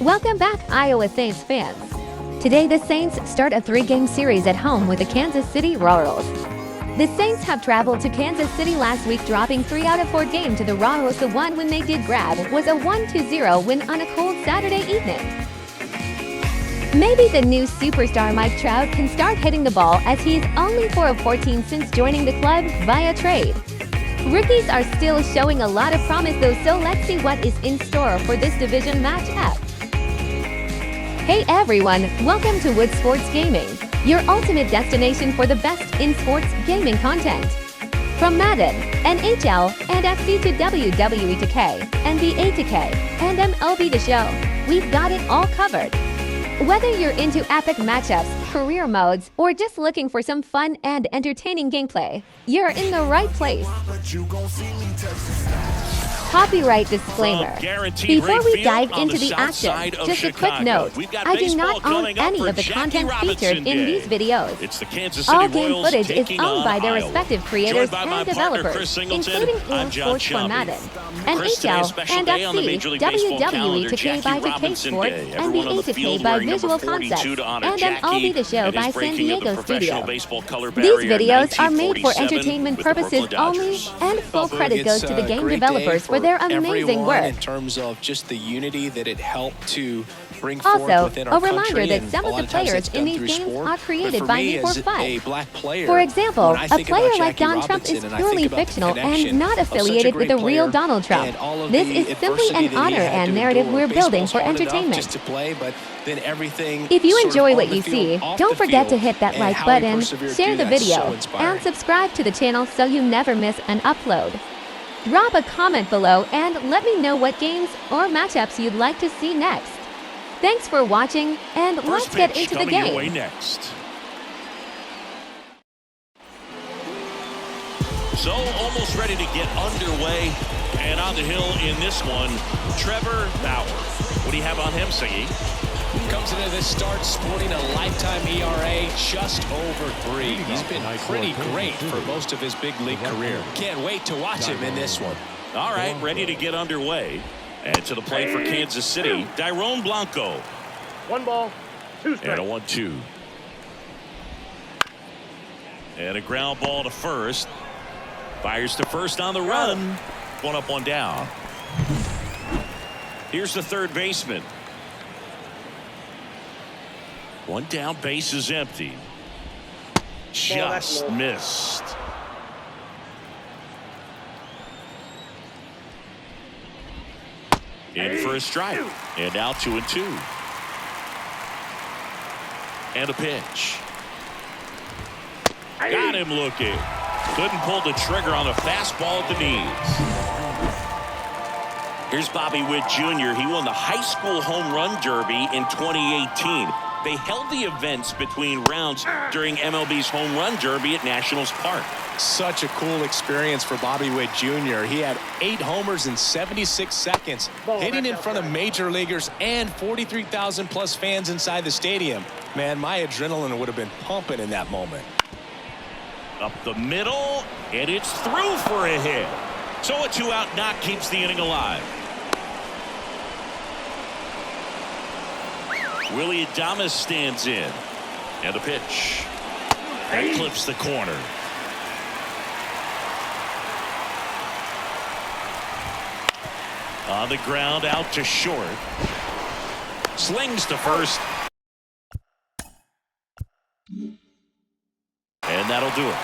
Welcome back, Iowa Saints fans. Today, the Saints start a 3-game series at home with the Kansas City Royals. The Saints have traveled to Kansas City last week, dropping 3 out of 4 games to the Royals. The one win they did grab was a 1-0 win on a cold Saturday evening. Maybe the new superstar Mike Trout can start hitting the ball, as he's only 4 of 14 since joining the club via trade. Rookies are still showing a lot of promise though, so let's see what is in store for this division matchup. Hey everyone, welcome to Wood Sports Gaming, your ultimate destination for the best in sports gaming content. From Madden, NHL, and FC to WWE to K, NBA to K, and MLB The Show, we've got it all covered. Whether you're into epic matchups, career modes, or just looking for some fun and entertaining gameplay, you're in the right place. Copyright disclaimer. Before we dive into the action, just a quick note, I do not own any of the content featured in these videos. All game footage is owned by their respective creators and developers, including EA Sports for Madden, NHL, and FC, WWE to K by 2K Sports, NBA to K by Visual Concepts, and MLB The Show by San Diego Studio. These videos are made for entertainment purposes only, and full credit goes to the game developers for their amazing work. In terms of just the unity that it helped to bring also, forth within our a reminder country, that some of the players in these games are created by me for fun. Player, for example, a player like Don Trump is purely fictional and not affiliated with the real Donald Trump. This is simply an honor and narrative we're building for entertainment. If you enjoy what you see, don't forget to hit that like button, share the video, and subscribe to the channel so you never miss an upload. Drop a comment below and let me know what games or matchups you'd like to see next. Thanks for watching, and let's get into the game. Away next. So almost ready to get underway, and on the hill in this one, Trevor Bauer. What do you have on him, Siggy? Comes into this start sporting a lifetime ERA just over 3. He's been pretty great for most of his big league career. Can't wait to watch him in this one. All right, ready to get underway. And to the plate for Kansas City, Dairon Blanco. 1 ball, 2 strikes. And a 1-2. And a ground ball to first. Fires to first on the run. 1 up, 1 down. Here's the third baseman. 1 down, base is empty. Just missed. In for a strike. And now 2-2. And a pitch. Got him looking. Couldn't pull the trigger on a fastball at the knees. Here's Bobby Witt Jr. He won the high school home run derby in 2018. They held the events between rounds during MLB's home run derby at Nationals Park. Such a cool experience for Bobby Witt Jr. He had 8 homers in 76 seconds, hitting in front of major leaguers and 43,000 plus fans inside the stadium. Man, my adrenaline would have been pumping in that moment. Up the middle, and it's through for a hit. So a 2-out knock keeps the inning alive. Willie Adames stands in. And a pitch. That clips the corner. On the ground, out to short. Slings to first. And that'll do it.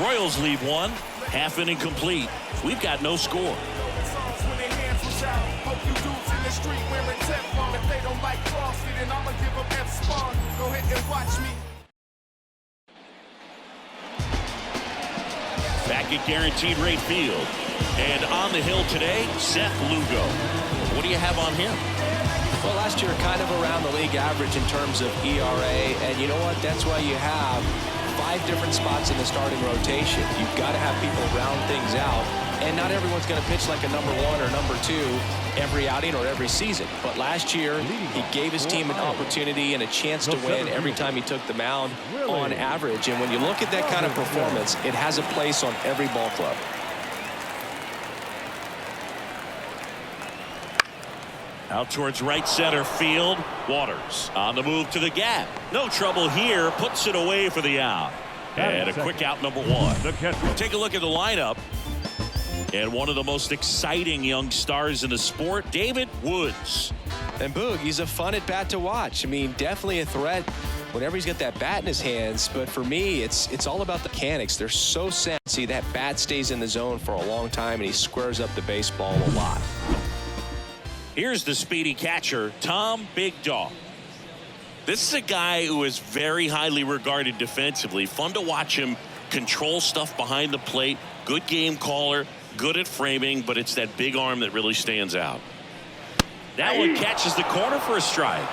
Royals lead 1. Half inning complete. We've got no score. Back at Guaranteed Rate Field. And on the hill today, Seth Lugo. What do you have on him? Well, last year kind of around the league average in terms of ERA. And you know what? That's why you have 5 different spots in the starting rotation. You've got to have people round things out. And not everyone's going to pitch like a number 1 or number 2 every outing or every season. But last year, he gave his team an opportunity and a chance to win every time he took the mound on average. And when you look at that kind of performance, it has a place on every ball club. Out towards right center field. Waters on the move to the gap. No trouble here. Puts it away for the out. And a quick out, number one. Take a look at the lineup. And one of the most exciting young stars in the sport, David Woods. And Boog, he's a fun at bat to watch. I mean, definitely a threat whenever he's got that bat in his hands. But for me, it's all about the mechanics. They're so sound. See, that bat stays in the zone for a long time, and he squares up the baseball a lot. Here's the speedy catcher, Tom Big Dog. This is a guy who is very highly regarded defensively. Fun to watch him control stuff behind the plate. Good game caller, good at framing, but it's that big arm that really stands out. That one catches the corner for a strike.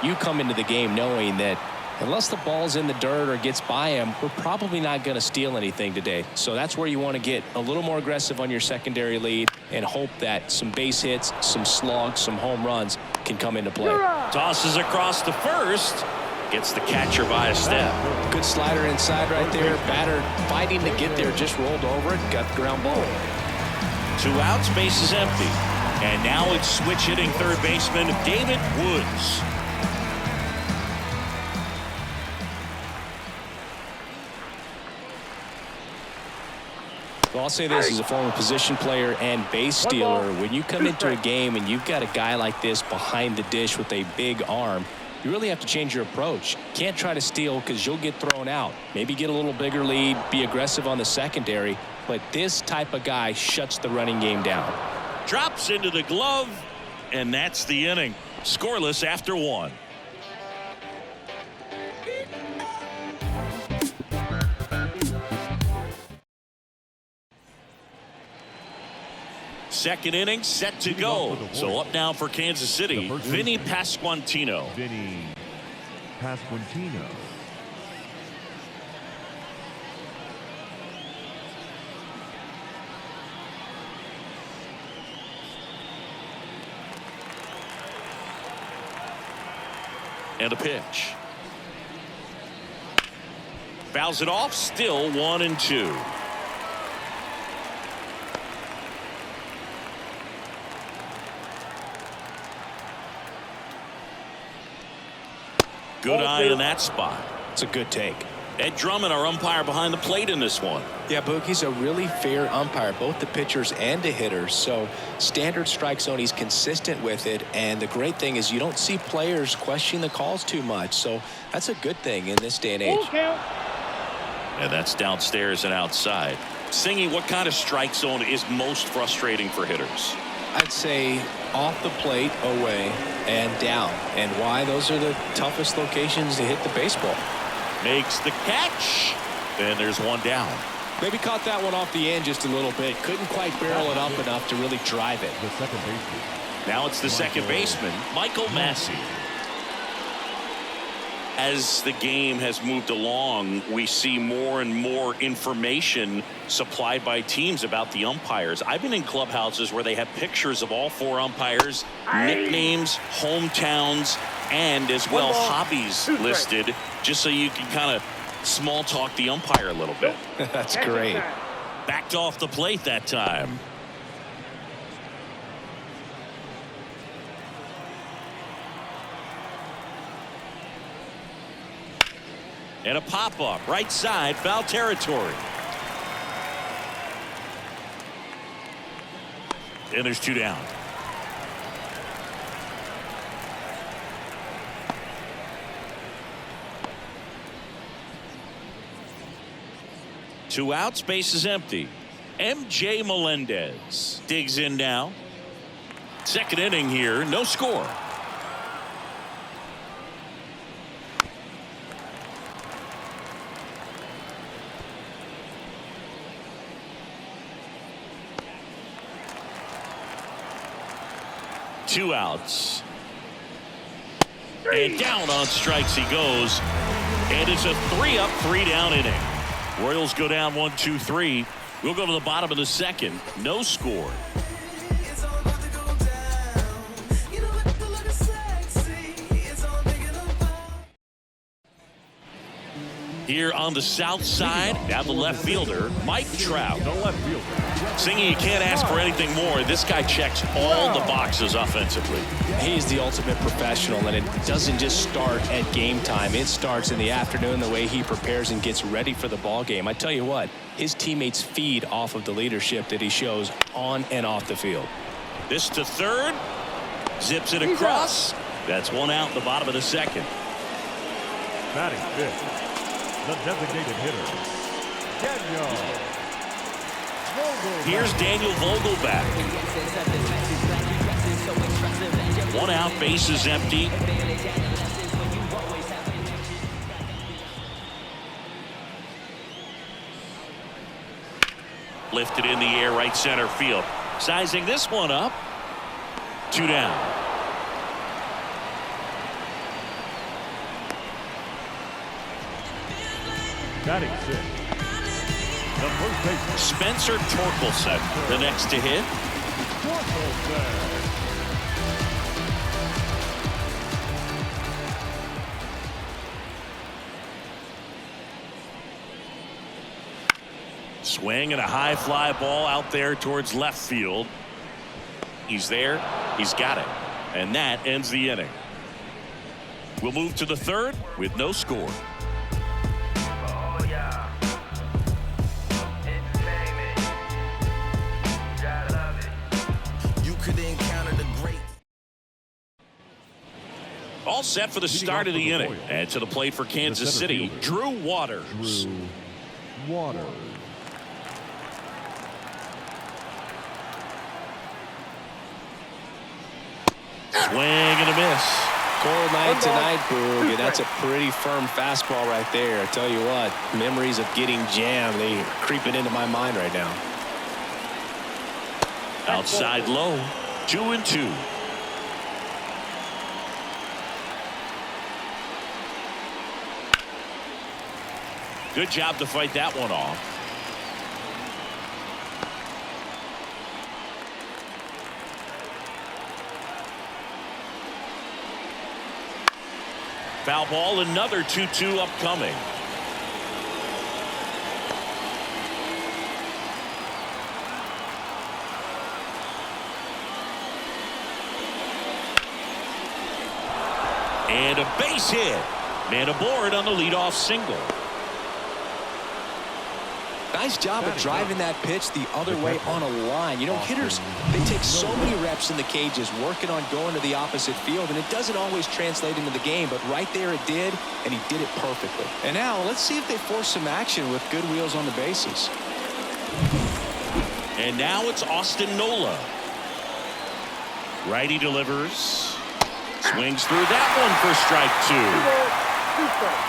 You come into the game knowing that unless the ball's in the dirt or gets by him, we're probably not going to steal anything today. So that's where you want to get a little more aggressive on your secondary lead and hope that some base hits, some slugs, some home runs can come into play. Tosses across to first. Gets the catcher by a step. Good slider inside right there. Batter fighting to get there. Just rolled over it. Got the ground ball. 2 outs, base is empty. And now it's switch hitting third baseman David Woods. Well, I'll say this as a former position player and base stealer. When you come into a game and you've got a guy like this behind the dish with a big arm, you really have to change your approach. Can't try to steal because you'll get thrown out. Maybe get a little bigger lead, be aggressive on the secondary. But this type of guy shuts the running game down. Drops into the glove, and that's the inning. Scoreless after 1. Second inning set to go. So up now for Kansas City, Vinny Pasquantino. Vinny Pasquantino. And a pitch. Fouls it off, still 1-2. Good eye in that spot. It's a good take. Ed Drummond, our umpire behind the plate in this one. Yeah, Boog, he's a really fair umpire, both the pitchers and the hitters. So standard strike zone, he's consistent with it. And the great thing is you don't see players questioning the calls too much. So that's a good thing in this day and age. And that's downstairs and outside. Singy, what kind of strike zone is most frustrating for hitters? I'd say off the plate, away, and down. And why? Those are the toughest locations to hit the baseball. Makes the catch. And there's one down. Maybe caught that one off the end just a little bit. Couldn't quite barrel it up enough to really drive it. The second baseman. Now it's the second baseman, Michael Massey. As the game has moved along, we see more and more information supplied by teams about the umpires. I've been in clubhouses where they have pictures of all 4 umpires, nicknames, hometowns, and as well hobbies listed, just so you can kind of small talk the umpire a little bit. That's great. Backed off the plate that time. And a pop-up, right side, foul territory. And there's 2 down. Two outs, base is empty. MJ Melendez digs in now. Second inning here, no score. Two outs. And down on strikes he goes. And it's a 3-up, 3-down inning. Royals go down 1-2-3. We'll go to the bottom of the second. No score. Here on the south side, now the left fielder, Mike Trout. The left fielder. Singing, you can't ask for anything more. This guy checks all the boxes offensively. He's the ultimate professional, and it doesn't just start at game time. It starts in the afternoon, the way he prepares and gets ready for the ball game. I tell you what, his teammates feed off of the leadership that he shows on and off the field. This to third. Zips it across. That's one out in the bottom of the second. Batting fifth, the designated hitter, Daniel Vogelbach. Here's Daniel Vogelbach. One out, bases empty. Lifted in the air, right center field. Sizing this one up. 2 down. Batting sixth, the first baseman, Spencer Torkelson, the next to hit. Torkelson. Swing and a high fly ball out there towards left field. He's there. He's got it. And that ends the inning. We'll move to the third with no score. All set for the start of the inning. And to the plate for Kansas City, Drew Waters. Drew Waters. Swing and a miss. Cold night tonight, Boog, and that's a pretty firm fastball right there. I tell you what, memories of getting jammed, they are creeping into my mind right now. Outside low, 2-2. Good job to fight that one off. Foul ball, another 2-2 upcoming. And a base hit. Man aboard on the leadoff single. Nice job of driving that pitch the other way on a line. You know, hitters, they take so many reps in the cages working on going to the opposite field, and it doesn't always translate into the game, but right there it did, and he did it perfectly. And now let's see if they force some action with good wheels on the bases. And now it's Austin Nola. Righty delivers. Swings through that one for strike 2.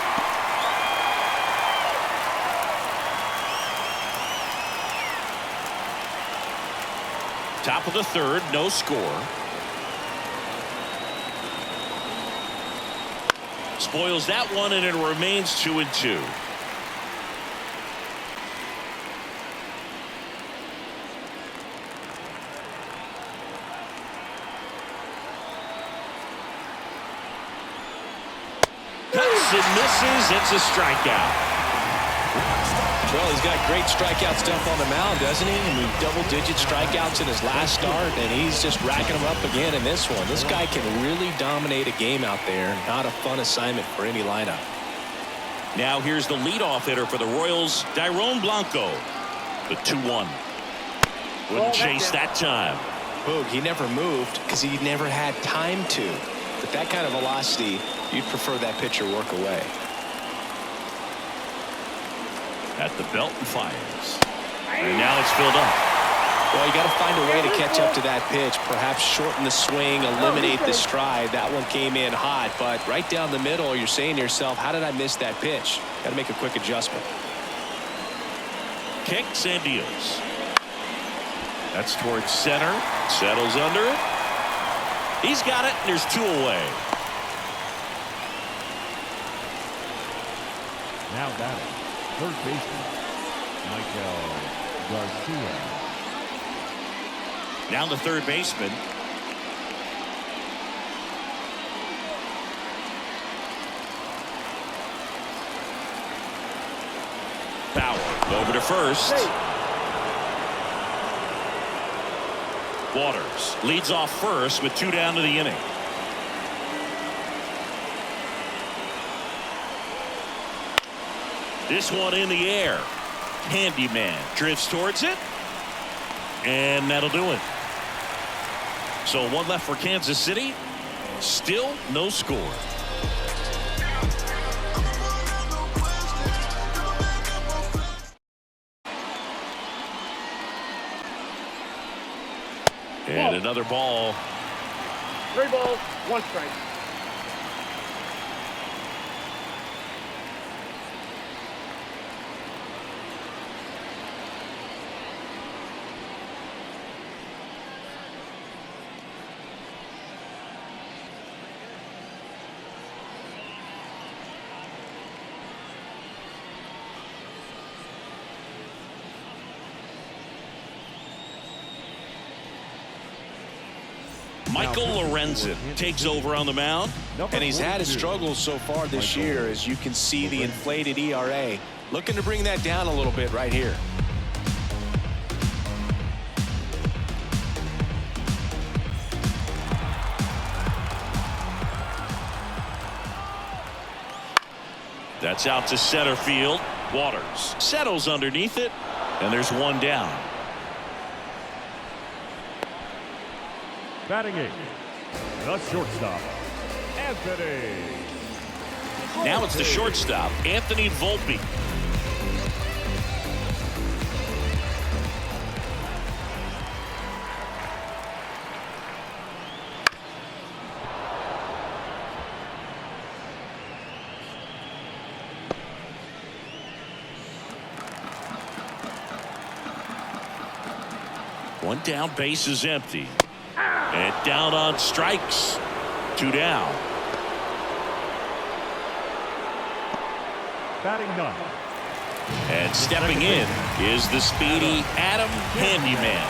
Top of the third, no score. Spoils that one, and it remains 2-2. Cuts and misses. It's a strikeout. Well, he's got great strikeout stuff on the mound, doesn't he? I mean, double-digit strikeouts in his last start, and he's just racking them up again in this one. This guy can really dominate a game out there. Not a fun assignment for any lineup. Now here's the leadoff hitter for the Royals, Dairon Blanco. The 2-1. Wouldn't chase that time. Boog, he never moved because he never had time to. With that kind of velocity, you'd prefer that pitcher work away. At the belt and fires. And now it's filled up. Well, you got to find a way to catch up to that pitch. Perhaps shorten the swing, eliminate the stride. That one came in hot, but right down the middle, you're saying to yourself, how did I miss that pitch? Got to make a quick adjustment. Kicks and deals. That's towards center. Settles under it. He's got it, and there's 2 away. Now batting, third baseman, Michael Garcia. Now the third baseman. Over to first. Waters leads off first with 2 down to the inning. This one in the air. Handyman drifts towards it. And that'll do it. So 1 left for Kansas City. Still no score. And another ball. 3 balls, 1 strike. Michael Lorenzen takes over on the mound. And he's had his struggles so far this year, as you can see the inflated ERA. Looking to bring that down a little bit right here. That's out to center field. Waters settles underneath it, and there's 1 down. Batting 8, the shortstop, Anthony. Now it's the shortstop, Anthony Volpe. One down, base is empty. And down on strikes. 2 down. Batting 9. And stepping in is the speedy Adam Handyman.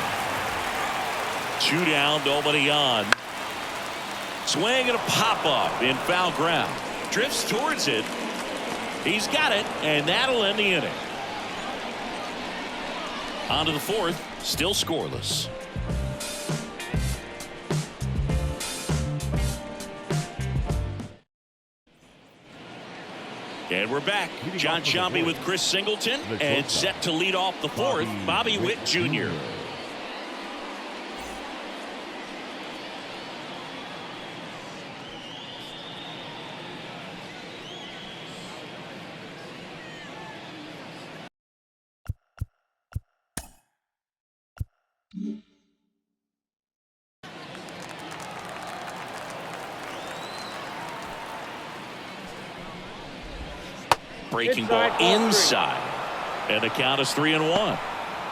2 down, nobody on. Swing and a pop-up in foul ground. Drifts towards it. He's got it, and that'll end the inning. On to the 4th, still scoreless. And we're back. John Sciambi with Chris Singleton, and set to lead off the 4th, Bobby Witt Jr. Breaking ball inside, and the count is 3-1.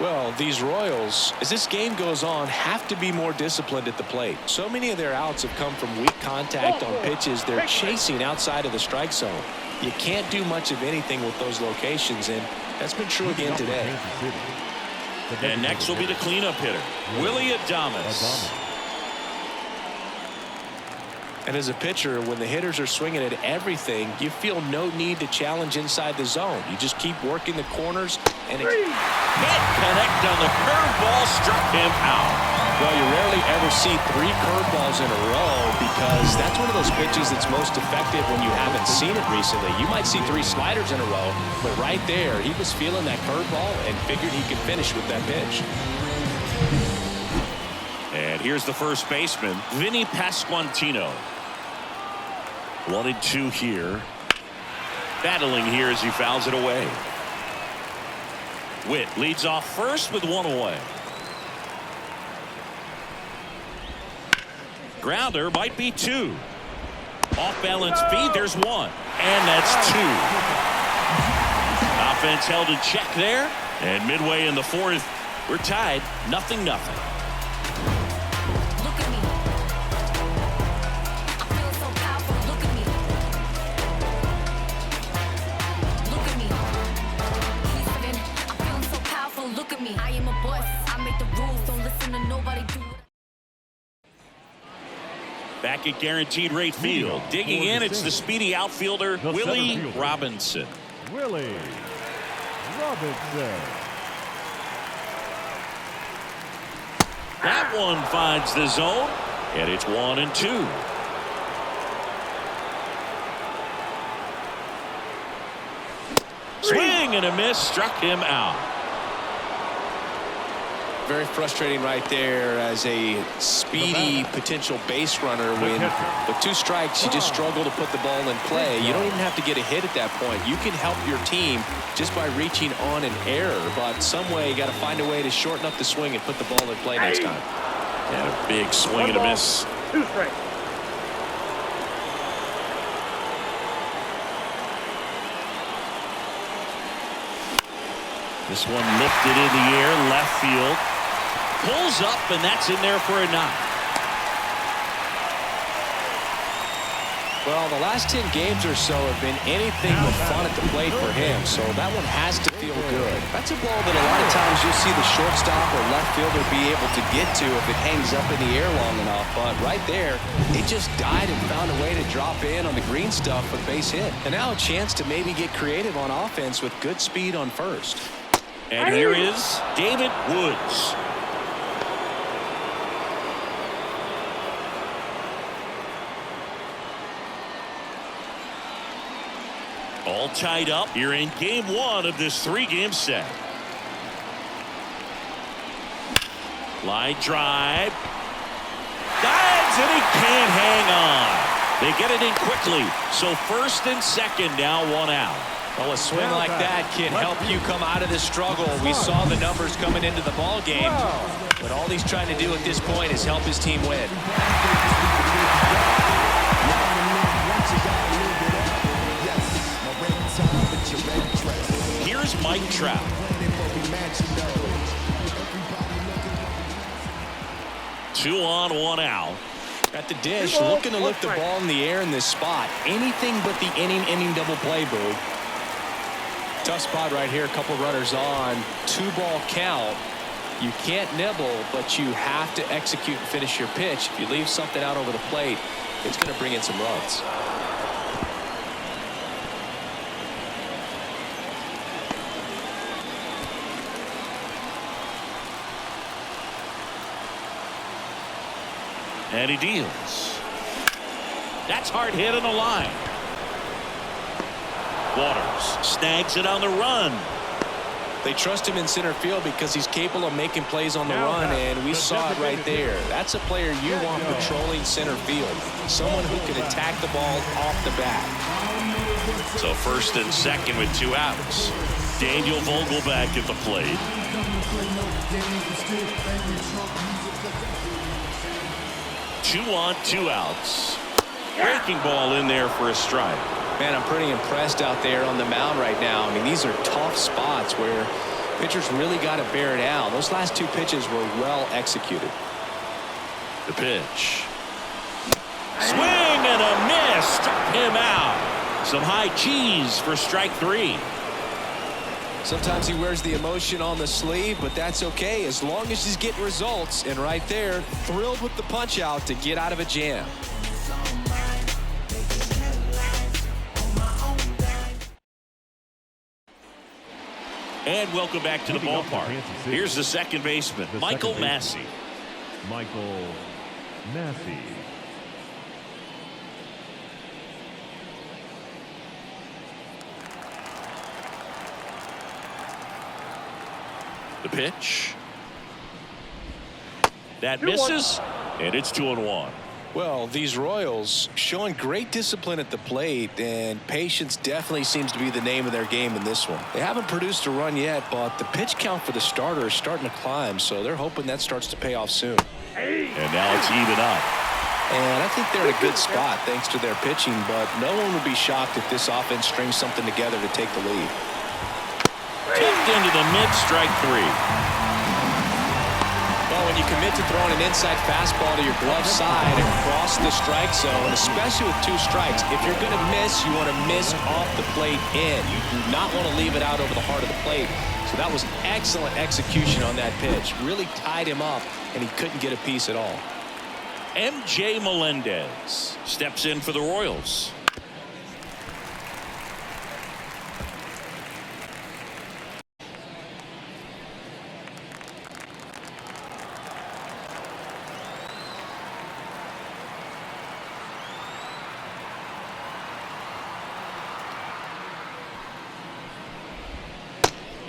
Well, these Royals, as this game goes on, have to be more disciplined at the plate. So many of their outs have come from weak contact on pitches they're chasing outside of the strike zone. You can't do much of anything with those locations, and that's been true again today. And next will be the cleanup hitter, Willie Adames. And as a pitcher, when the hitters are swinging at everything, you feel no need to challenge inside the zone. You just keep working the corners, and it Can't connect on the curveball, struck him out. Well, you rarely ever see 3 curveballs in a row, because that's one of those pitches that's most effective when you haven't seen it recently. You might see 3 sliders in a row, but right there, he was feeling that curveball and figured he could finish with that pitch. And here's the first baseman, Vinny Pasquantino. 1-2 here. Battling here as he fouls it away. Witt leads off first with 1 away. Grounder might be 2. Off balance feed, there's 1. And that's 2. Offense held in check there. And midway in the 4th, we're tied 0-0. Back at Guaranteed Rate Field. Digging in, it's the speedy outfielder, Willie Robinson. Willie Robinson. That one finds the zone, and it's 1-2. Swing and a miss, struck him out. Very frustrating right there as a speedy potential base runner when with 2 strikes you just struggle to put the ball in play. You don't even have to get a hit at that point. You can help your team just by reaching on an error, but some way you got to find a way to shorten up the swing and put the ball in play next time. And a big swing and a miss. 2 strikes. This one lifted in the air, left field. Pulls up, and that's in there for a knock. Well, the last 10 games or so have been anything but fun at the plate for him, so that one has to feel good. That's a ball that a lot of times you'll see the shortstop or left fielder be able to get to if it hangs up in the air long enough, but right there, it just died and found a way to drop in on the green stuff with base hit. And now a chance to maybe get creative on offense with good speed on first. And here is David Woods. All tied up here in game 1 of this 3-game set. Line drive. Dives, and he can't hang on. They get it in quickly. So first and second, now 1 out. Well, a swing like that can help you come out of this struggle. We saw the numbers coming into the ball game, but all he's trying to do at this point is help his team win. Here's Mike Trout. Two on, 1 out. At the dish, looking to lift the ball in the air in this spot. Anything but the inning double play, Boo. Tough spot right here. A couple runners on. 2-ball count. You can't nibble, but you have to execute and finish your pitch. If you leave something out over the plate, it's going to bring in some runs. And he deals. That's hard hit on the line. Waters snags it on the run. They trust him in center field because he's capable of making plays on the run, and we saw it right there. That's a player you want patrolling center field. Someone who can attack the ball off the bat. So first and second with 2 outs. Daniel Vogelback at the plate. Two on, 2 outs. Breaking ball in there for a strike. Man, I'm pretty impressed out there on the mound right now. I mean, these are tough spots where pitchers really got to bear down. Those last 2 pitches were well executed. The pitch. Swing and a miss. Struck him out. Some high cheese for strike 3. Sometimes he wears the emotion on the sleeve, but that's okay as long as he's getting results. And right there, thrilled with the punch out to get out of a jam. And welcome back to the ballpark. Here's the second baseman, Michael Massey. Michael Massey. The pitch. That misses, and it's 2-1. Well, these Royals showing great discipline at the plate, and patience definitely seems to be the name of their game in this one. They haven't produced a run yet, but the pitch count for the starter is starting to climb, so they're hoping that starts to pay off soon. And now it's even up. And I think they're in a good spot thanks to their pitching, but no one would be shocked if this offense strings something together to take the lead. Tipped into the mid, strike 3. Well, when you commit to throwing an inside fastball to your glove side across the strike zone, especially with 2 strikes, if you're going to miss, you want to miss off the plate in. You do not want to leave it out over the heart of the plate. So that was excellent execution on that pitch. Really tied him up, and he couldn't get a piece at all. MJ Melendez steps in for the Royals.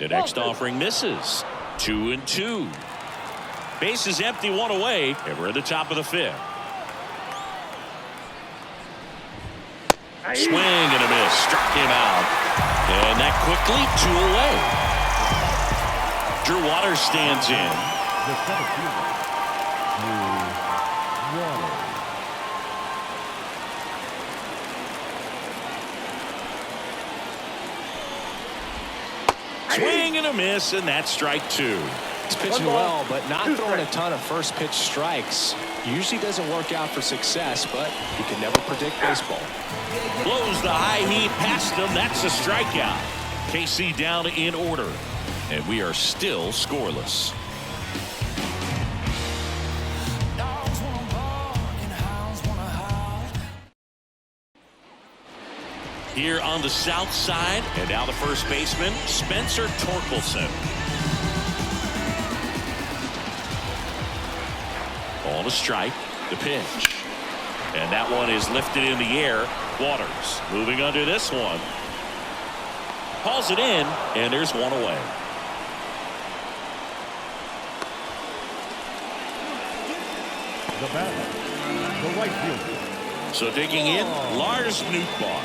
The next offering misses. 2-2. Base is empty, one away, and we're at the top of the 5th. Swing and a miss. Struck him out. And that quickly 2 away. Drew Waters stands in. The center fielder, Drew Waters. Swing and a miss, and that's strike 2. He's pitching well, but not throwing a ton of first pitch strikes. Usually doesn't work out for success, but you can never predict baseball. Blows the high heat past him. That's a strikeout. KC down in order, and we are still scoreless. Here on the south side, and now the first baseman, Spencer Torkelson. On a strike, the pitch. And that one is lifted in the air. Waters moving under this one. Hauls it in, and there's one away. The batter, the right fielder. So digging in, Lars Nootbaar.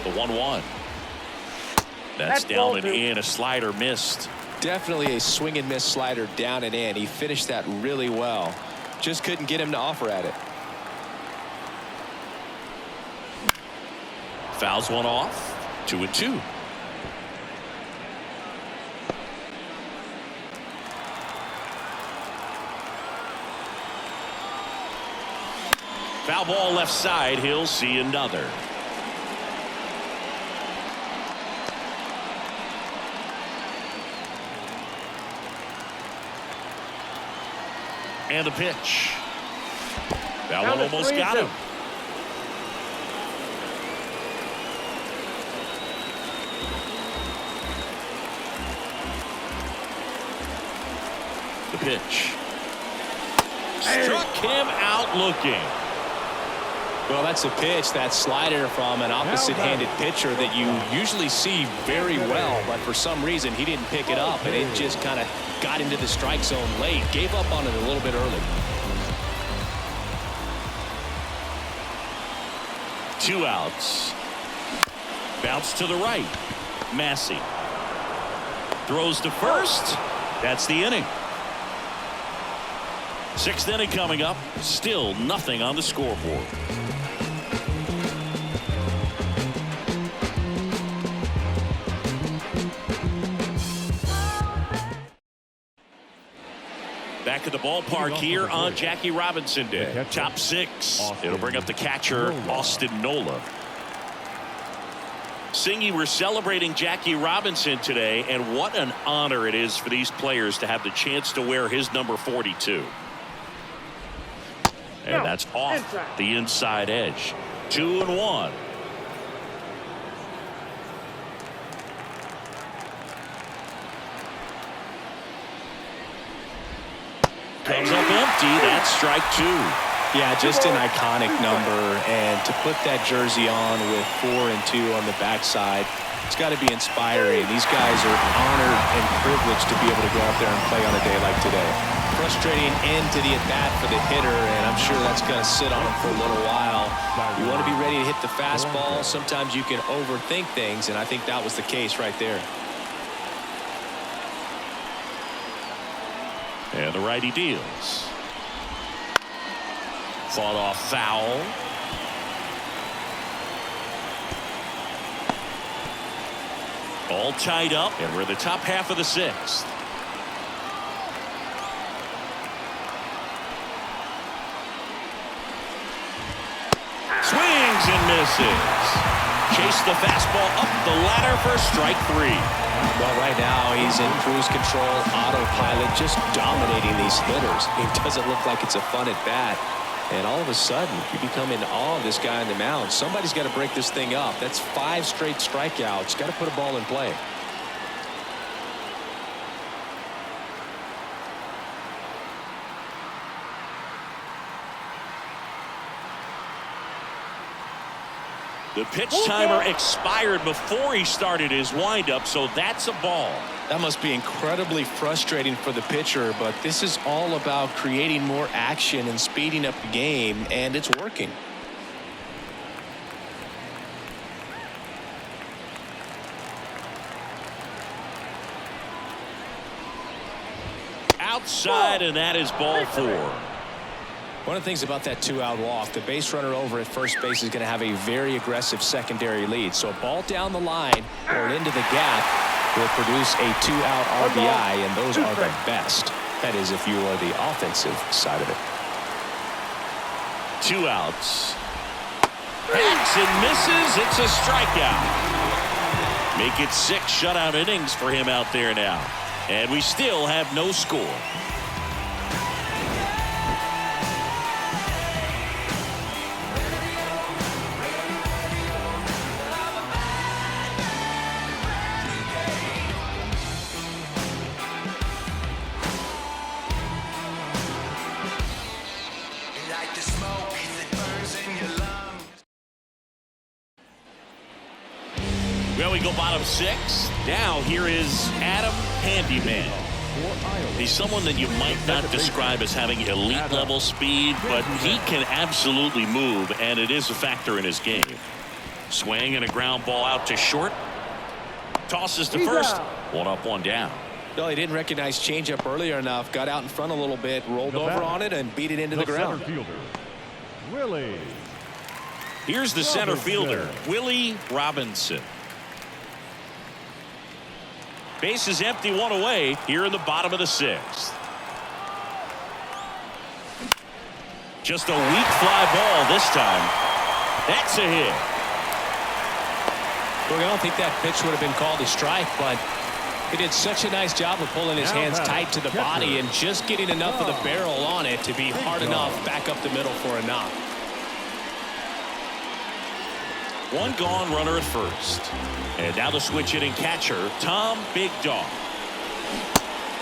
The 1-1. That's down and in. A slider missed. Definitely a swing and miss slider down and in. He finished that really well. Just couldn't get him to offer at it. Fouls one off. 2-2. Foul ball left side. He'll see another. And the pitch. That one almost got him. The pitch. Struck him out looking. Well, that's a pitch, that slider from an opposite-handed pitcher that you usually see very well, but for some reason he didn't pick it up, and it just kind of got into the strike zone late. Gave up on it a little bit early. 2 outs. Bounce to the right. Massey throws to first. That's the inning. 6th inning coming up. Still nothing on the scoreboard. Back at the ballpark here on Jackie Robinson Day. Top 6. It'll bring up the catcher, Austin Nola. Singy, we're celebrating Jackie Robinson today, and what an honor it is for these players to have the chance to wear his number 42. And that's off the inside edge. 2-1. Comes up empty. That's strike 2. Yeah, just an iconic number, and to put that jersey on with 4 and 2 on the backside, it's got to be inspiring. These guys are honored and privileged to be able to go out there and play on a day like today. Frustrating end to the at-bat for the hitter, and I'm sure that's going to sit on him for a little while. You want to be ready to hit the fastball. Sometimes you can overthink things, and I think that was the case right there. And the righty deals. Fought off foul. All tied up, and we're in the top half of the 6th. Swings and misses. Chase the fastball up the ladder for strike 3. Well, right now he's in cruise control, autopilot, just dominating these hitters. It doesn't look like it's a fun at bat. And all of a sudden, you become in awe of this guy on the mound. Somebody's got to break this thing up. That's 5 straight strikeouts. Got to put a ball in play. The pitch timer expired before he started his windup, so that's a ball. That must be incredibly frustrating for the pitcher, but this is all about creating more action and speeding up the game, and it's working. Outside, and that is ball 4. One of the things about that 2-out walk, the base runner over at first base is going to have a very aggressive secondary lead. So a ball down the line or into the gap will produce a 2-out RBI, and those are the best. That is, if you are the offensive side of it. 2 outs. Hacks and misses. It's a strikeout. Make it 6 shutout innings for him out there now. And we still have no score. Well, we go bottom 6. Now here is Adam Handyman. He's someone that you might not describe as having elite level speed, but he can absolutely move, and it is a factor in his game. Swing and a ground ball out to short. Tosses to first. 1 up, 1 down. No, he didn't recognize changeup earlier enough. Got out in front a little bit, rolled over on it, and beat it into the ground. Center fielder, Willie. Here's the center fielder, Willie Robinson. Base is empty, 1 away here in the bottom of the 6th. Just a weak fly ball this time. That's a hit. Look, I don't think that pitch would have been called a strike, but he did such a nice job of pulling his hands tight to the body and just getting enough of the barrel on it to be hard enough back up the middle for a knock. 1 gone, runner at first. And now the switch hitting catcher, Tom Big Dog.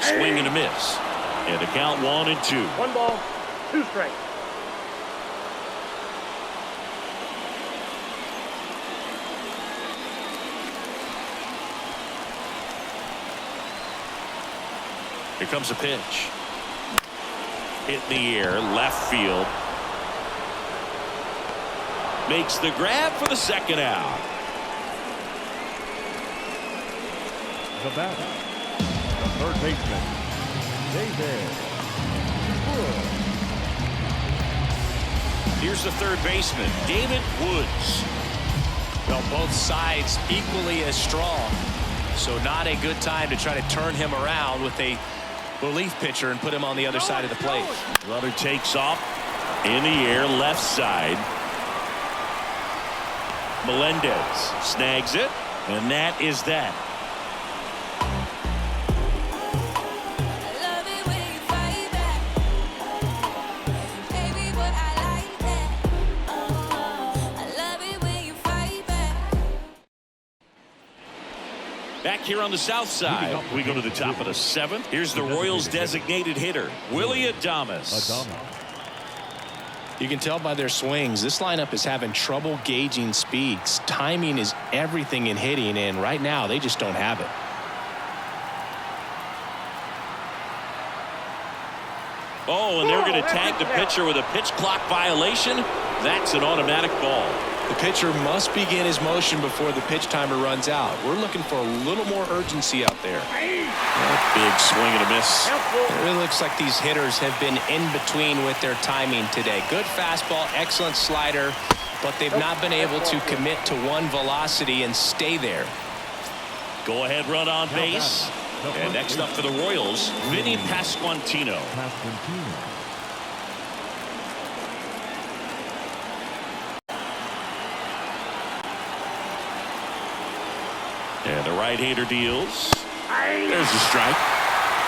Swing and a miss. And the count 1-2. 1 ball, 2 strikes. Here comes a pitch. Hit in the air, left field. Makes the grab for the 2nd out. The batter, the third baseman, David Woods. Here's the third baseman, David Woods. Well, both sides equally as strong, so not a good time to try to turn him around with a relief pitcher and put him on the other side of the plate. Runner takes off in the air, left side. Melendez snags it, and that is that. Back here on the south side, we go to the top of the 7th. Here's the Royals designated hitter, Willie Adames. You can tell by their swings, this lineup is having trouble gauging speeds. Timing is everything in hitting, and right now they just don't have it. Oh, and they're going to tag the pitcher with a pitch clock violation. That's an automatic ball. The pitcher must begin his motion before the pitch timer runs out. We're looking for a little more urgency out there. Big swing and a miss. It really looks like these hitters have been in between with their timing today. Good fastball, excellent slider, but they've not been able to commit to one velocity and stay there. Go ahead run on base. And next up for the Royals, Vinny Pasquantino. And the right-hander deals. There's a strike.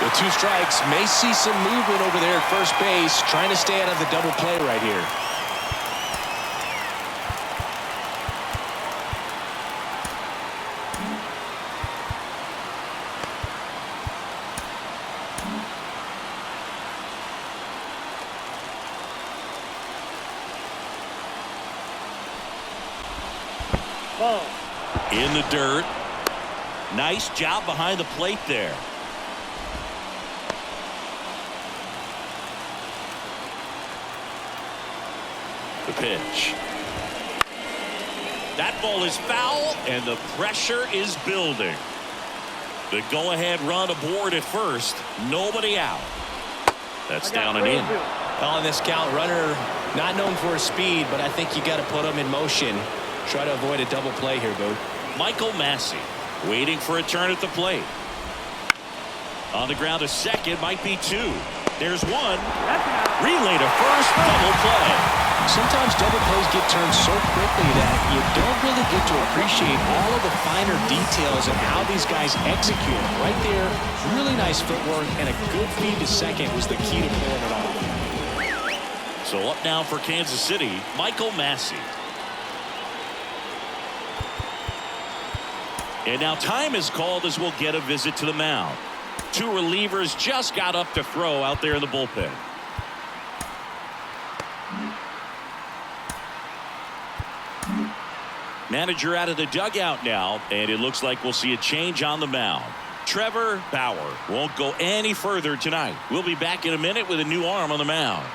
The 2 strikes may see some movement over there at first base, trying to stay out of the double play right here. Ball. In the dirt. Nice job behind the plate there. The pitch. That ball is foul, and the pressure is building. The go-ahead run aboard at first. Nobody out. That's down and in. On this count, runner not known for his speed, but I think you got to put him in motion. Try to avoid a double play here, Boo. Michael Massey waiting for a turn at the plate. On the ground, a second, might be two. There's one. Relay to first, double play. Sometimes double plays get turned so quickly that you don't really get to appreciate all of the finer details of how these guys execute. Right there, really nice footwork, and a good feed to second was the key to pulling it off. So up now for Kansas City, Michael Massey. And now time is called as we'll get a visit to the mound. Two relievers just got up to throw out there in the bullpen. Manager out of the dugout now, and it looks like we'll see a change on the mound. Trevor Bauer won't go any further tonight. We'll be back in a minute with a new arm on the mound.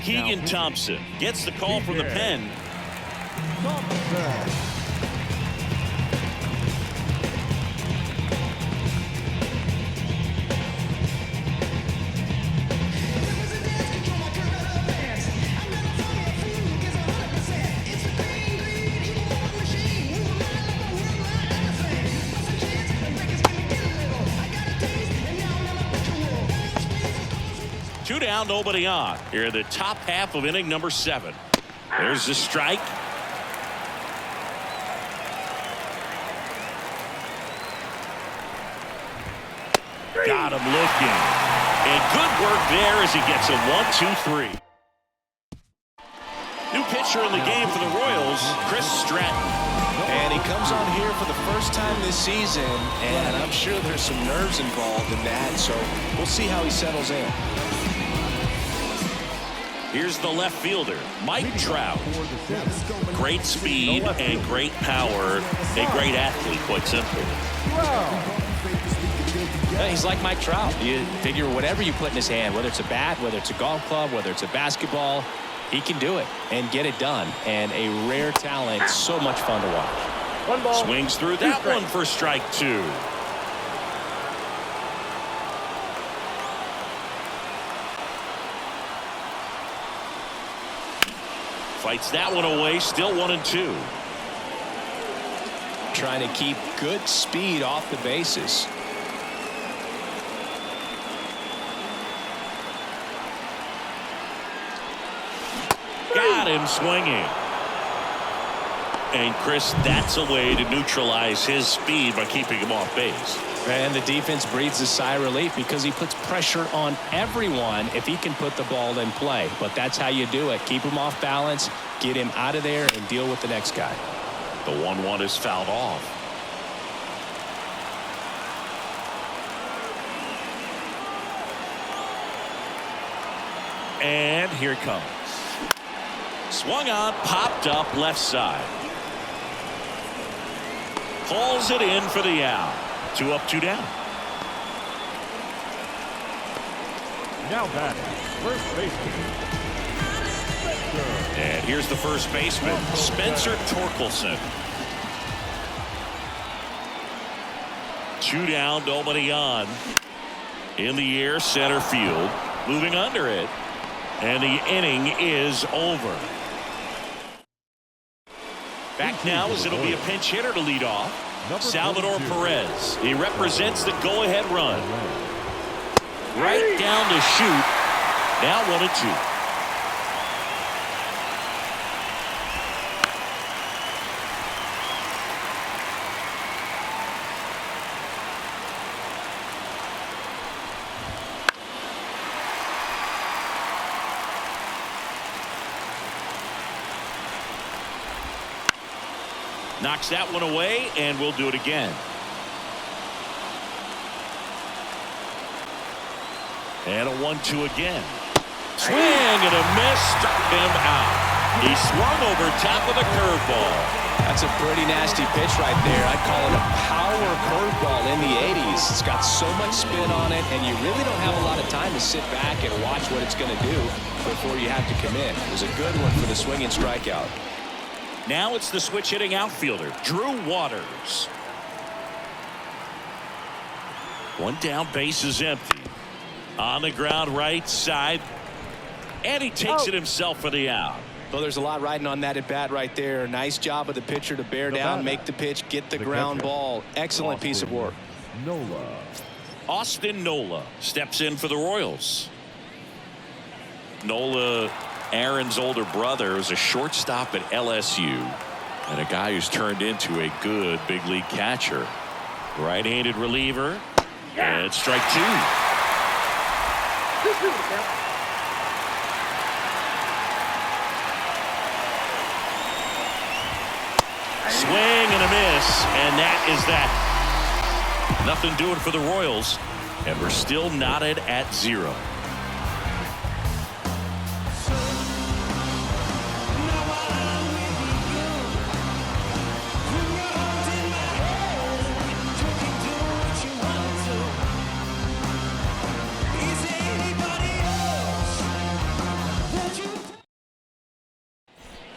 Keegan Thompson gets the call from the pen. Two down, nobody on. Here in the top half of inning number 7. There's the strike. Got him looking. And good work there as he gets a 1-2-3. New pitcher in the game for the Royals, Chris Stratton. And he comes on here for the first time this season, and I'm sure there's some nerves involved in that, so we'll see how he settles in. Here's the left fielder, Mike Trout. Great speed and great power. A great athlete, quite simply. Yeah, he's like Mike Trout. You figure whatever you put in his hand, whether it's a bat, whether it's a golf club, whether it's a basketball, he can do it and get it done. And a rare talent, so much fun to watch. One ball. Swings through that one for strike 2. Fights that one away, still 1-2. Trying to keep good speed off the bases. Got him swinging. And Chris, that's a way to neutralize his speed by keeping him off base. And the defense breathes a sigh of relief because he puts pressure on everyone if he can put the ball in play. But that's how you do it. Keep him off balance, get him out of there, and deal with the next guy. The 1-1 is fouled off. And here it comes. Swung on, popped up left side. Pulls it in for the out. 2 up, 2 down. Now batting, first baseman. And here's the first baseman, Spencer Torkelson. 2 down, nobody on. In the air, center field. Moving under it. And the inning is over. Back now as it'll be a pinch hitter to lead off. Salvador Perez. He represents the go-ahead run. Right down to shoot. Now 1-2. Knocks that one away, and we'll do it again. And a 1-2 again. Swing and a miss, struck him out. He swung over top of the curveball. That's a pretty nasty pitch right there. I'd call it a power curveball in the 80s. It's got so much spin on it, and you really don't have a lot of time to sit back and watch what it's going to do before you have to commit. It was a good one for the swinging strikeout. Now it's the switch hitting outfielder, Drew Waters. One down, base is empty. On the ground, right side. And he takes it himself for the out. Well, there's a lot riding on that at bat right there. Nice job of the pitcher to bear down, make the pitch, get the ground ball. Excellent piece of work. Austin Nola steps in for the Royals. Nola, Aaron's older brother, is a shortstop at LSU and a guy who's turned into a good big league catcher. Right-handed reliever. And strike two. Swing and a miss, and that is that. Nothing doing for the Royals, and we're still knotted at 0.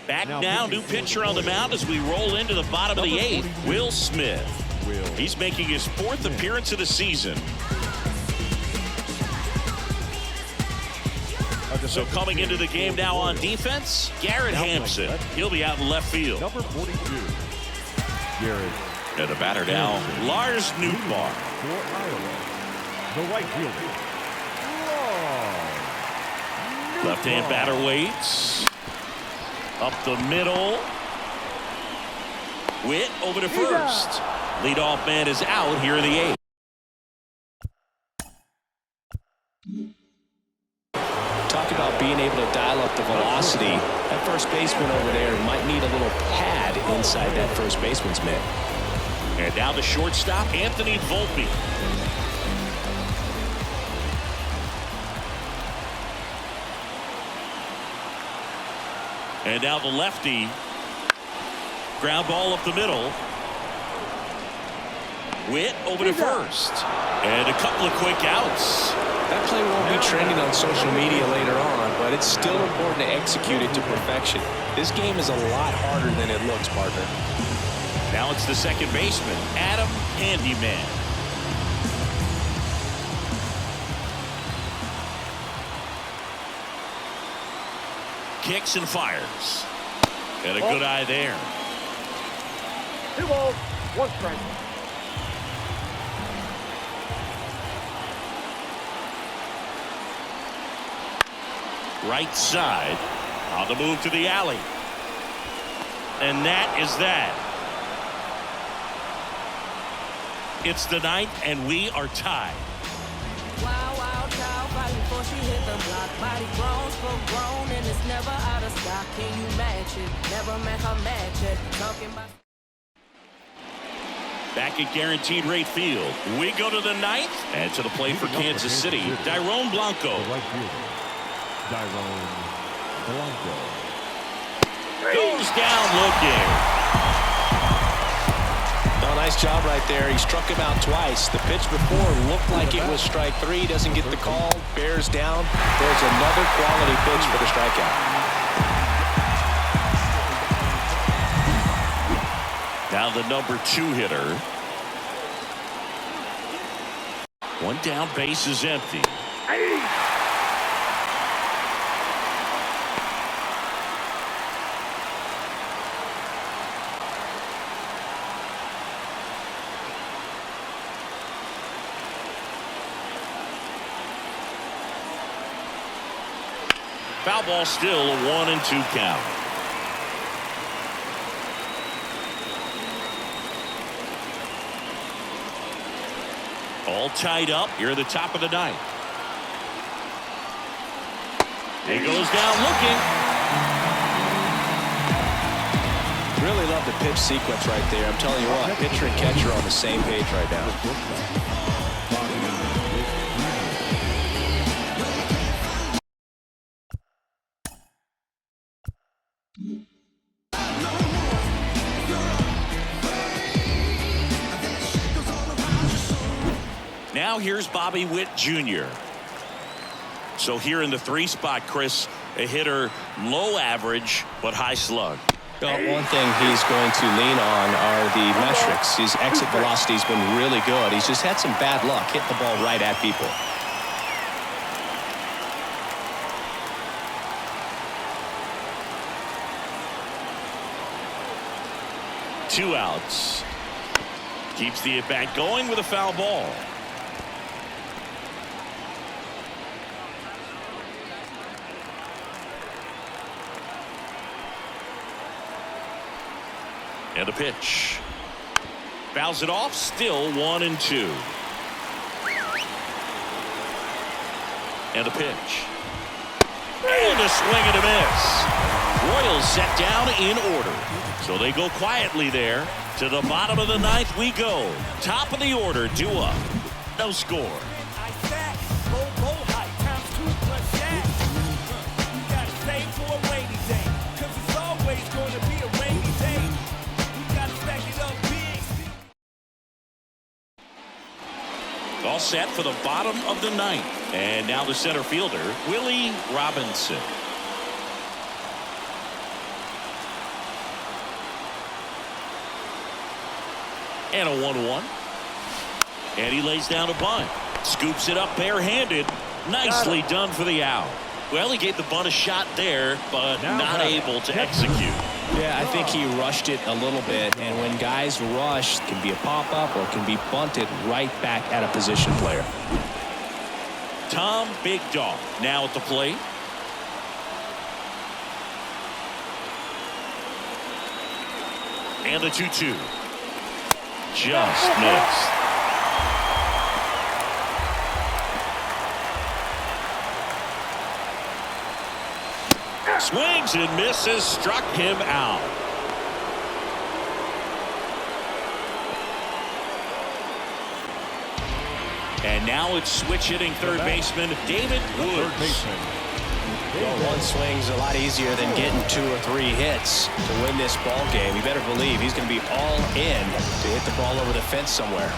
Back now, new pitcher on the mound as we roll into the bottom of the 8th. Will Smith. He's making his 4th appearance of the season. So coming into the game now on defense, Garrett Hampson. He'll be out in left field. Number 42, Garrett. And the batter now, Lars Nootbaar. For Iowa, the right fielder. Left-hand batter waits. Up the middle. Witt over to first. Leadoff man is out here in the 8th. Talk about being able to dial up the velocity. That first baseman over there might need a little pad inside that first baseman's mitt. And now the shortstop, Anthony Volpe. And now the lefty. Ground ball up the middle. Witt over to first. And a couple of quick outs. That play won't be trending on social media later on, but it's still important to execute it to perfection. This game is a lot harder than it looks, partner. Now it's the second baseman, Adam Handyman. Kicks and fires. And a good eye there. 2 balls, 1 strike. Right side. On the move to the alley. And that is that. It's the 9th, and we are tied. Wild, wild child fighting before she hit the block. Body grown, full grown, and it's never out of stock. Can you match it? Never make her match it. Talking about. Back at Guaranteed Rate Field. We go to the 9th, and to the plate for Kansas City, Dairon Blanco. Right fielder, Dairon Blanco. Goes down looking. Oh, nice job right there. He struck him out twice. The pitch before looked like it was strike 3. Doesn't get the call. Bears down. There's another quality pitch for the strikeout. Now the number 2 hitter. One down, base is empty. Foul ball, still a 1-2 count. All tied up here at the top of the 9th. He goes down looking. Really love the pitch sequence right there. I'm telling you what, pitcher and catcher are on the same page right now. Now here's Bobby Witt Jr. So here in the 3 spot, Chris, a hitter low average but high slug. Well, one thing he's going to lean on are the metrics. His exit velocity's been really good. He's just had some bad luck hitting the ball right at people. Two outs. Keeps the at-bat going with a foul ball. And a pitch. Fouls it off. Still 1-2. And a pitch. And a swing and a miss. Royals set down in order. So they go quietly there. To the bottom of the 9th we go. Top of the order, due up. No score. All set for the bottom of the 9th. And now the center fielder, Willie Robinson. And a 1-1. And he lays down a bunt. Scoops it up barehanded. Nicely done for the out. Well, he gave the bunt a shot there, but not able to execute. Yeah, I think he rushed it a little bit, and when guys rush, it can be a pop-up or it can be bunted right back at a position player. Tom Big Dog now at the plate. And the 2-2. Just missed. Swings and misses, struck him out. And now it's switch hitting third baseman David Woods. Well, one swing's a lot easier than getting 2 or 3 hits to win this ball game. You better believe he's going to be all in to hit the ball over the fence somewhere.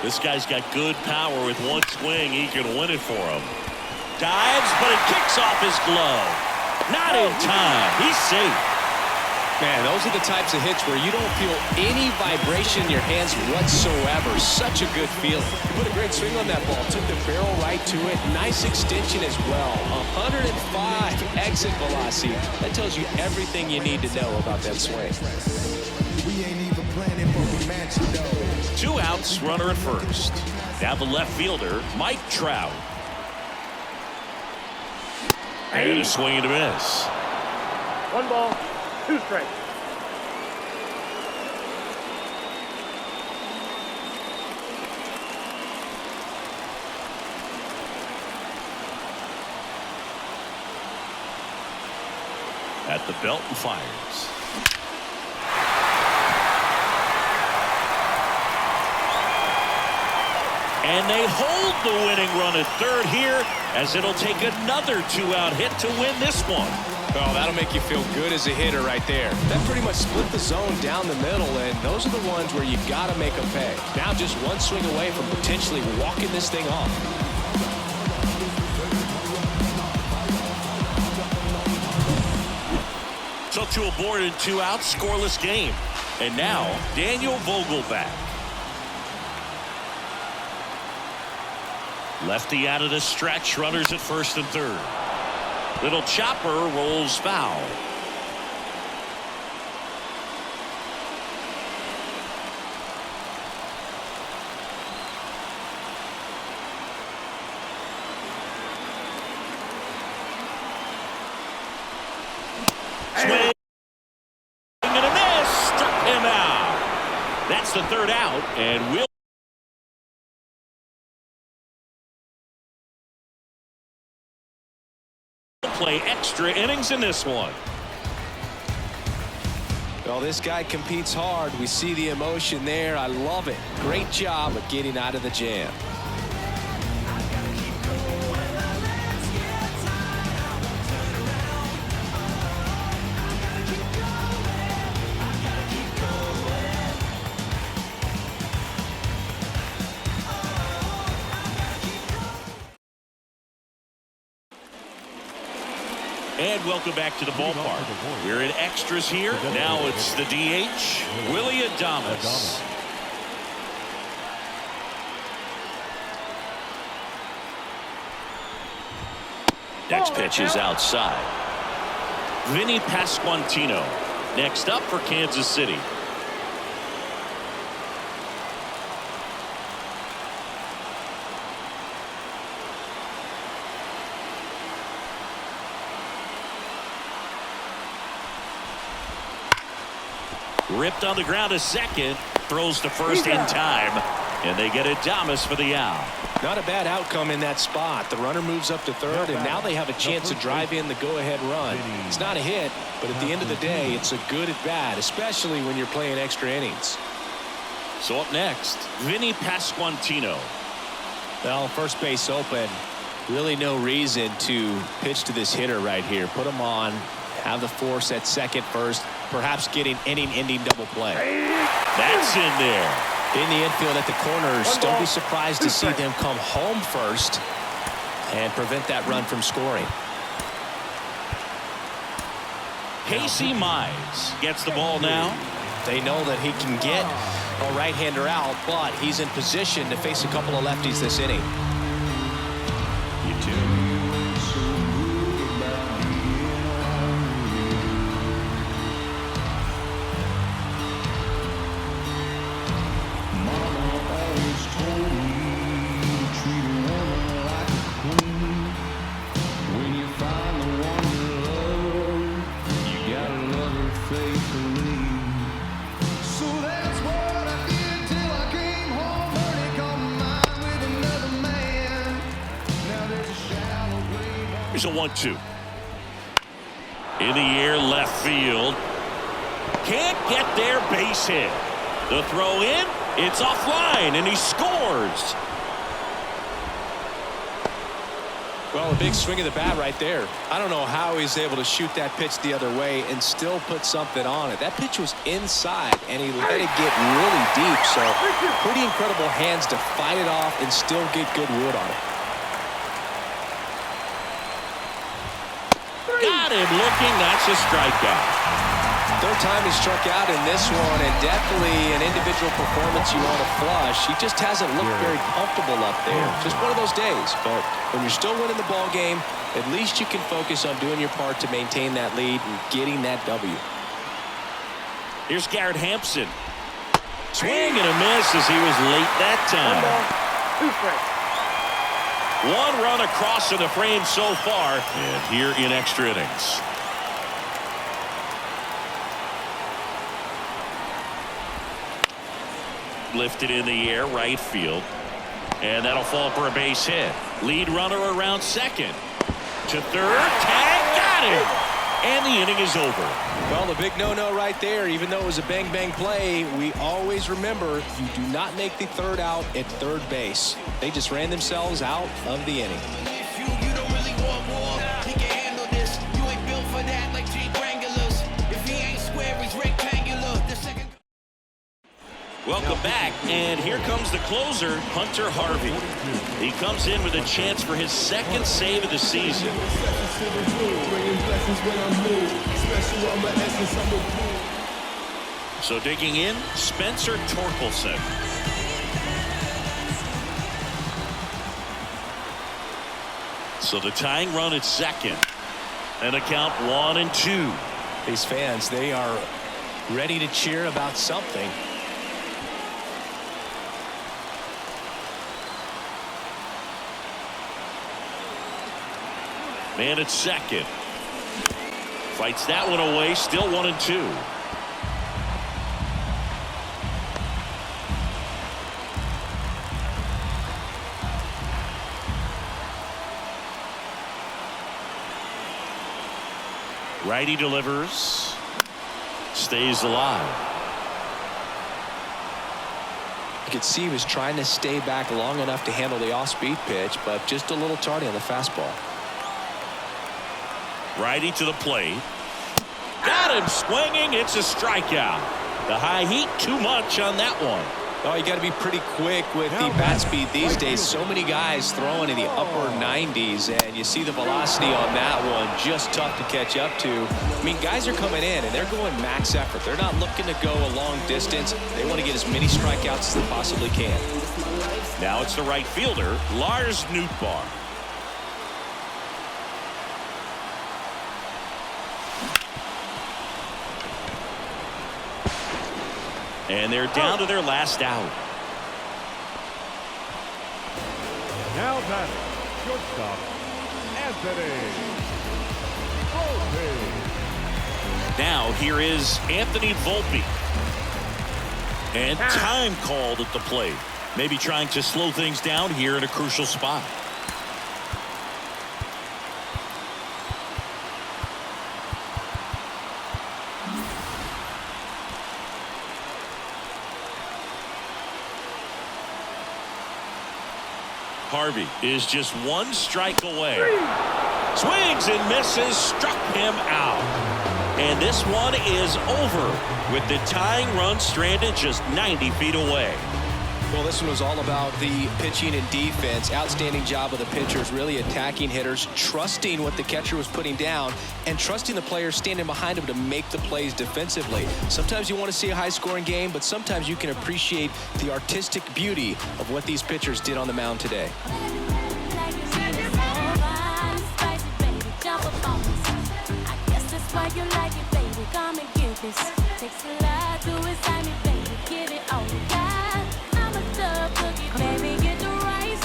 This guy's got good power. With one swing, he can win it for him. Dives, but it kicks off his glove. Not in time. He's safe. Man, those are the types of hits where you don't feel any vibration in your hands whatsoever. Such a good feeling. He put a great swing on that ball. Took the barrel right to it. Nice extension as well. 105 exit velocity. That tells you everything you need to know about that swing. We ain't even planning, but we match it though. 2 outs, runner at first. Now the left fielder, Mike Trout. And a swing and a miss. 1 ball, 2 strikes. At the belt and fires. And they hold the winning run at third here, as it'll take another 2-out hit to win this one. Oh, that'll make you feel good as a hitter right there. That pretty much split the zone down the middle, and those are the ones where you got to make them pay. Now just one swing away from potentially walking this thing off. So to a board and 2 outs, scoreless game. And now Daniel Vogelback. Lefty out of the stretch, runners at first and third. Little chopper rolls foul. Swing and a miss, struck him out. That's the 3rd out, and will play extra innings in this one. Well, this guy competes hard. We see the emotion there. I love it. Great job of getting out of the jam. And welcome back to the ballpark. We're in extras here. Now it's the DH, Willie Adames. Next pitch is outside. Vinny Pasquantino next up for Kansas City. Ripped on the ground to second, throws to first in time, and they get Adames for the out. Not a bad outcome in that spot. The runner moves up to third, and now they have a chance to drive in the go-ahead run. It's not a hit, but at the end of the day, it's a good at bat, especially when you're playing extra innings. So up next, Vinny Pasquantino. Well, first base open. Really no reason to pitch to this hitter right here. Put him on, have the force at second first, perhaps getting inning-ending double play. That's in there. In the infield at the corners, don't be surprised to see them come home first and prevent that run from scoring. Casey Mize gets the ball now. They know that he can get a right-hander out, but he's in position to face a couple of lefties this inning. Here's a 1-2. In the air, left field. Can't get there, base hit. The throw in, it's offline, and he scores. Well, a big swing of the bat right there. I don't know how he's able to shoot that pitch the other way and still put something on it. That pitch was inside, and he let it get really deep. So pretty incredible hands to fight it off and still get good wood on it. Got him looking. That's a strikeout. Third time he struck out in this one, and definitely an individual performance you want to flush. He just hasn't looked very comfortable up there. Just one of those days. But when you're still winning the ball game, at least you can focus on doing your part to maintain that lead and getting that W. Here's Garrett Hampson. Swing and a miss as he was late that time. 2 strikes. One run across in the frame so far, and here in extra innings. Lifted in the air, right field, and that'll fall for a base hit. Lead runner around second. To third, tag, got him! And the inning is over. Well, the big no-no right there, even though it was a bang-bang play, we always remember you do not make the third out at third base. They just ran themselves out of the inning. You don't really want more. He can handle this. You ain't built for that like G Grangulas. If he ain't square, he's rectangular. The second. Welcome back, and here comes the closer, Hunter Harvey. He comes in with a chance for his second save of the season. So digging in, Spencer Torkelson. So the tying run at second, and a count 1-2. These fans, they are ready to cheer about something. Man at second. Fights that one away, still 1-2. Righty delivers. stays alive. You could see he was trying to stay back long enough to handle the off-speed pitch, but just a little tardy on the fastball. Righty to the plate. Got him swinging. It's a strikeout. The high heat, too much on that one. Oh, you got to be pretty quick with the bat speed these days. So many guys throwing in the upper 90s, and you see the velocity on that one. Just tough to catch up to. I mean, guys are coming in, and they're going max effort. They're not looking to go a long distance. They want to get as many strikeouts as they possibly can. Now it's the right fielder, Lars Nootbaar. And they're down to their last out. Now batting, shortstop, Anthony Volpe. Now here is Anthony Volpe. And time called at the plate. Maybe trying to slow things down here in a crucial spot. Harvey is just one strike away. Swings and misses, struck him out. And this one is over with the tying run stranded just 90 feet away. Well, this one was all about the pitching and defense. Outstanding job of the pitchers, really attacking hitters, trusting what the catcher was putting down, and trusting the players standing behind him to make the plays defensively. Sometimes you want to see a high-scoring game, but sometimes you can appreciate the artistic beauty of what these pitchers did on the mound today. You like it, baby, come and get this. Takes a lot to excite me, baby, give it all you got. I'm a tough cookie, baby, get the right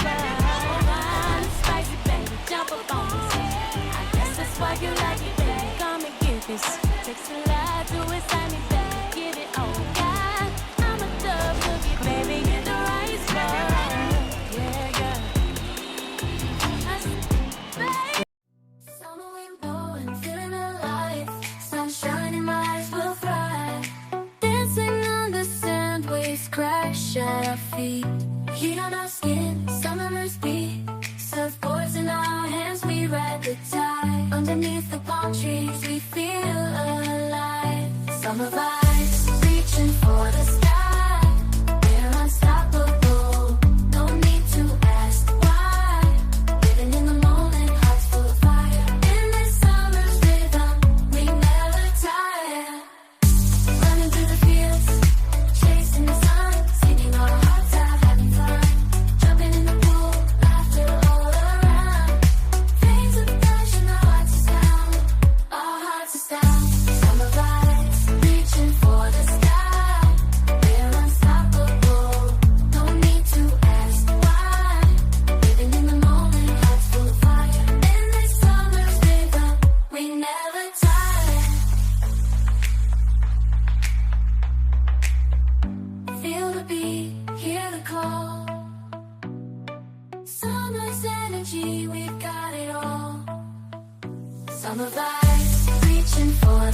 spot. Yeah, yeah. Summer wind blowing, feeling alive. Sunshine in my eyes will fly. Dancing on the sand, waves crash at our feet. Heat on our skin, summer moons beat. Surfboards in our hands, we ride the tide. Underneath the palm trees, we feel alive. Summer vibes, reaching for the sky. We're unstoppable, no need to ask why. Living in the moment, hearts full of fire. In this summer's rhythm, we never tire. Running through the fields, chasing the sun, singing our hearts out, having fun. Jumping in the pool, laughter all around. Veins of passion, our hearts are sound. Our hearts are sound. Summer vibes, reaching for the sky. We're unstoppable, no need to ask why. Living in the moment, hearts full of fire. In this summer's rhythm, we never tire. Feel the beat, hear the call. Summer's energy, we've got it all. Summer vibes, reaching for